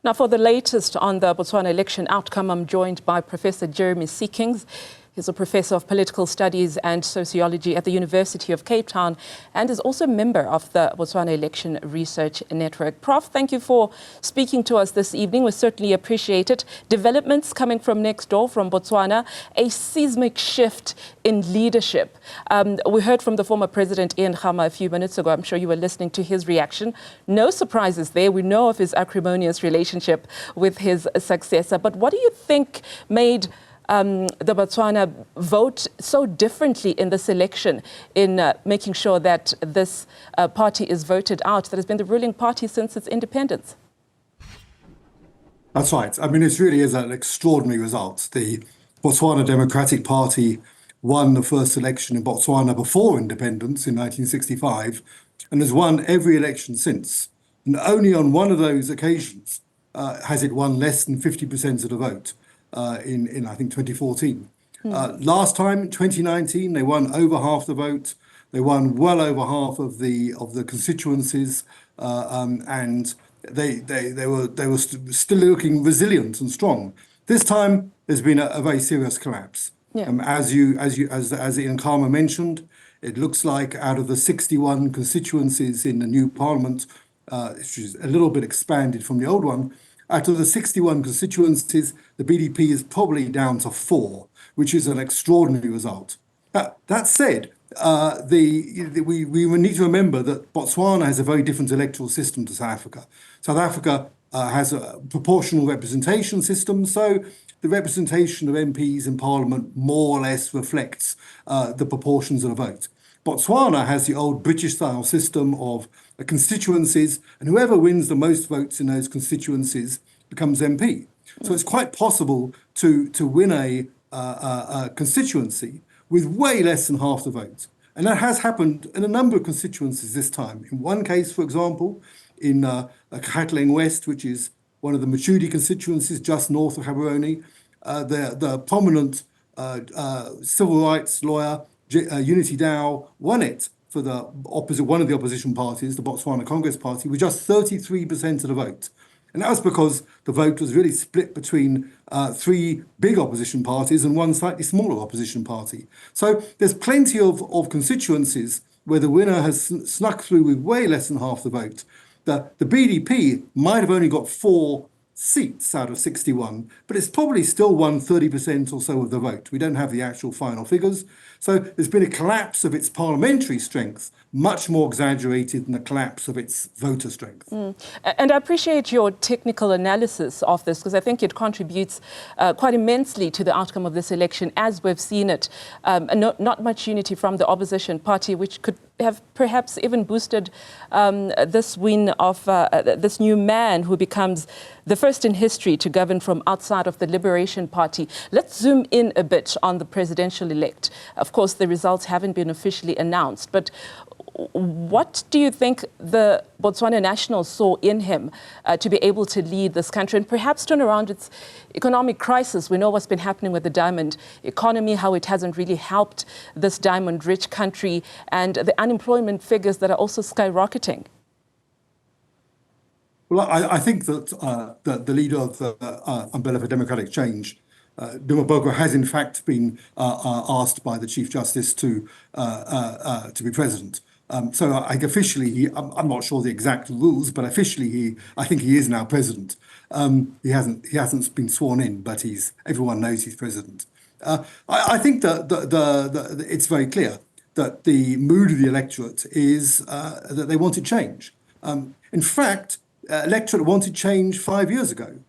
Now, for the latest on the Botswana election outcome, I'm joined by Professor Jeremy Seekings. He's a professor of political studies and sociology at the University of Cape Town and is also a member of the Botswana Election Research Network. Prof, thank you for speaking to us this evening. We certainly appreciate it. Developments coming from next door, from Botswana, a seismic shift in leadership. We heard from the former president, Ian Khama, a few minutes ago. I'm sure you were listening to his reaction. No surprises there. We know of his acrimonious relationship with his successor. But what do you think made the Botswana vote so differently in this election, in making sure that this party is voted out that has been the ruling party since its independence? That's right. I mean, it really is an extraordinary result. The Botswana Democratic Party won the first election in Botswana before independence in 1965 and has won every election since. And only on one of those occasions has it won less than 50% of the vote. In I think 2014. Last time, 2019, they won over half the vote. They won well over half of the constituencies, and they were still looking resilient and strong. This time, there's been a very serious collapse. Yeah. As Ian Khama mentioned, it looks like out of the 61 constituencies in the new parliament, which is a little bit expanded from the old one. Out of the 61 constituencies, the BDP is probably down to 4, which is an extraordinary result. That said, we need to remember that Botswana has a very different electoral system to South Africa. South Africa has a proportional representation system, so the representation of MPs in Parliament more or less reflects the proportions of the vote. Botswana has the old British-style system of constituencies, and whoever wins the most votes in those constituencies becomes MP. So it's quite possible to win a constituency with way less than half the vote. And that has happened in a number of constituencies this time. In one case, for example, in Gauteng West, which is one of the Machudi constituencies just north of Gaborone, the prominent civil rights lawyer, Unity Dow, won it for one of the opposition parties, the Botswana Congress Party, with just 33% of the vote. And that was because the vote was really split between 3 big opposition parties and one slightly smaller opposition party. So there's plenty of constituencies where the winner has snuck through with way less than half the vote. The BDP might have only got 4 seats out of 61, but it's probably still won 30% or so of the vote. We don't have the actual final figures. So there's been a collapse of its parliamentary strength, much more exaggerated than the collapse of its voter strength. And I appreciate your technical analysis of this, because I think it contributes quite immensely to the outcome of this election, as we've seen it. Not much unity from the opposition party, which could have perhaps even boosted this win of this new man who becomes the first in history to govern from outside of the Liberation Party. Let's zoom in a bit on the presidential elect. Of course, the results haven't been officially announced, but what do you think the Botswana nationals saw in him to be able to lead this country and perhaps turn around its economic crisis? We know what's been happening with the diamond economy, how it hasn't really helped this diamond-rich country, and the unemployment figures that are also skyrocketing. Well, I think that the leader of the Umbrella for Democratic Change, Dumaboko, has in fact been asked by the Chief Justice to be president. So officially, I'm not sure the exact rules, but officially I think he is now president. He hasn't been sworn in, but everyone knows he's president. I think that it's very clear that the mood of the electorate is that they wanted change. In fact, electorate wanted change 5 years ago,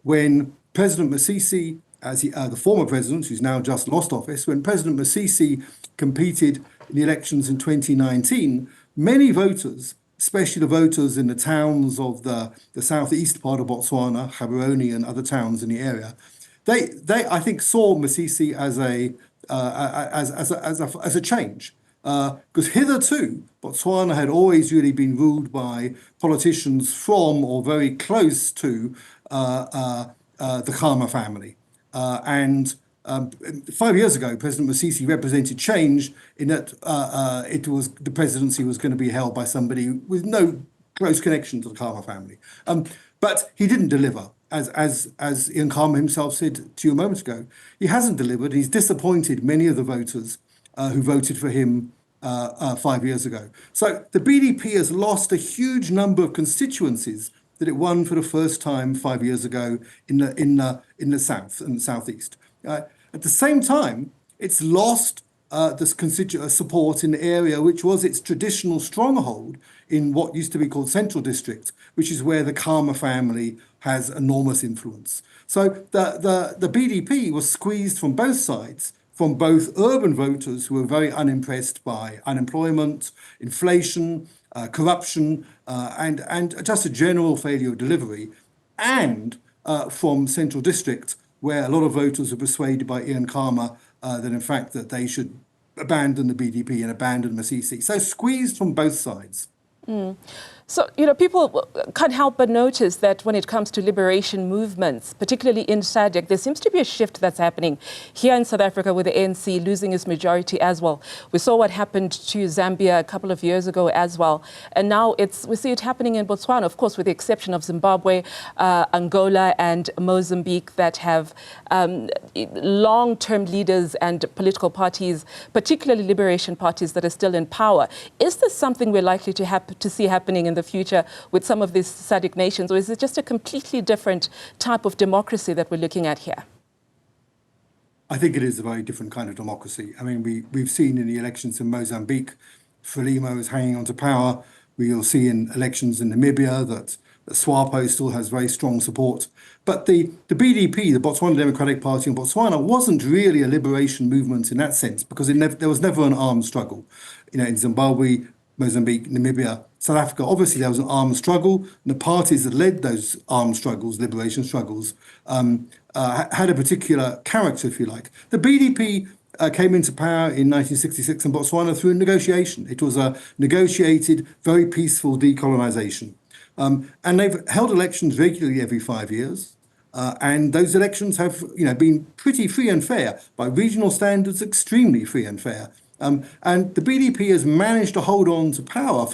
when President Masisi, the former president, who's now just lost office, when President Masisi competed in the elections in 2019, many voters, especially the voters in the towns of the southeast part of Botswana, Gaborone and other towns in the area, they I think saw Masisi as a change. Because hitherto, Botswana had always really been ruled by politicians from or very close to the Khama family. And 5 years ago, President Masisi represented change in that the presidency was going to be held by somebody with no close connection to the Khama family. But he didn't deliver, as Ian Khama himself said to you a moment ago. He hasn't delivered. He's disappointed many of the voters who voted for him 5 years ago. So the BDP has lost a huge number of constituencies that it won for the first time 5 years ago in the south and southeast. At the same time, it's lost this support in the area which was its traditional stronghold in what used to be called Central District, which is where the Khama family has enormous influence. So the BDP was squeezed from both sides, from both urban voters who were very unimpressed by unemployment, inflation, corruption, and just a general failure of delivery, and from Central District, where a lot of voters were persuaded by Ian Khama that in fact that they should abandon the BDP and abandon Masisi. So squeezed from both sides. So, people can't help but notice that when it comes to liberation movements, particularly in SADC, there seems to be a shift that's happening here in South Africa with the ANC losing its majority as well. We saw what happened to Zambia a couple of years ago as well. And now we see it happening in Botswana, of course, with the exception of Zimbabwe, Angola and Mozambique that have long-term leaders and political parties, particularly liberation parties that are still in power. Is this something we're likely to see happening in the future with some of these SADC nations, or is it just a completely different type of democracy that we're looking at here? I think it is a very different kind of democracy. I mean, we've seen in the elections in Mozambique, Frelimo is hanging on to power. We'll see in elections in Namibia that SWAPO still has very strong support. But the BDP, the Botswana Democratic Party in Botswana, wasn't really a liberation movement in that sense, because there was never an armed struggle. In Zimbabwe, Mozambique, Namibia, South Africa, obviously there was an armed struggle, and the parties that led those armed struggles, liberation struggles, had a particular character, if you like. The BDP came into power in 1966 in Botswana through a negotiation. It was a negotiated, very peaceful decolonization. And they've held elections regularly every 5 years. And those elections have been pretty free and fair. By regional standards, extremely free and fair. And the BDP has managed to hold on to power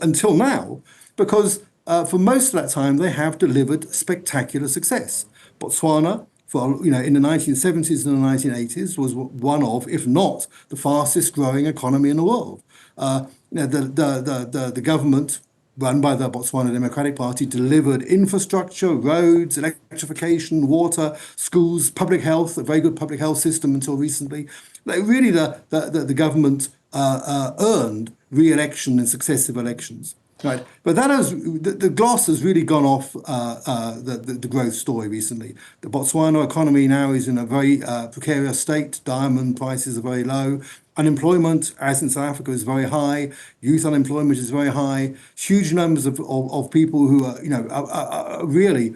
until now because for most of that time they have delivered spectacular success. Botswana, in the 1970s and the 1980s, was one of, if not the fastest growing economy in the world. The government run by the Botswana Democratic Party delivered infrastructure, roads, electrification, water, schools, public health, a very good public health system until recently. Really, the government earned re-election in successive elections, right? But the gloss has really gone off the growth story recently. The Botswana economy now is in a very precarious state. Diamond prices are very low. Unemployment, as in South Africa, is very high. Youth unemployment is very high. Huge numbers of people who are really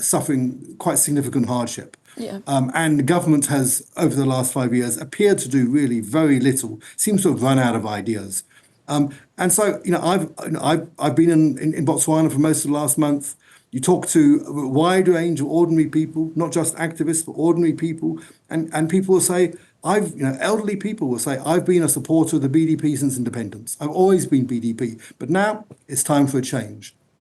suffering quite significant hardship. Yeah. And the government has, over the last 5 years, appeared to do really very little. Seems to have run out of ideas. And so, I've been in Botswana for most of the last month. You talk to a wide range of ordinary people, not just activists, but ordinary people, and people will say, elderly people will say, I've been a supporter of the BDP since independence. I've always been BDP, but now it's time for a change.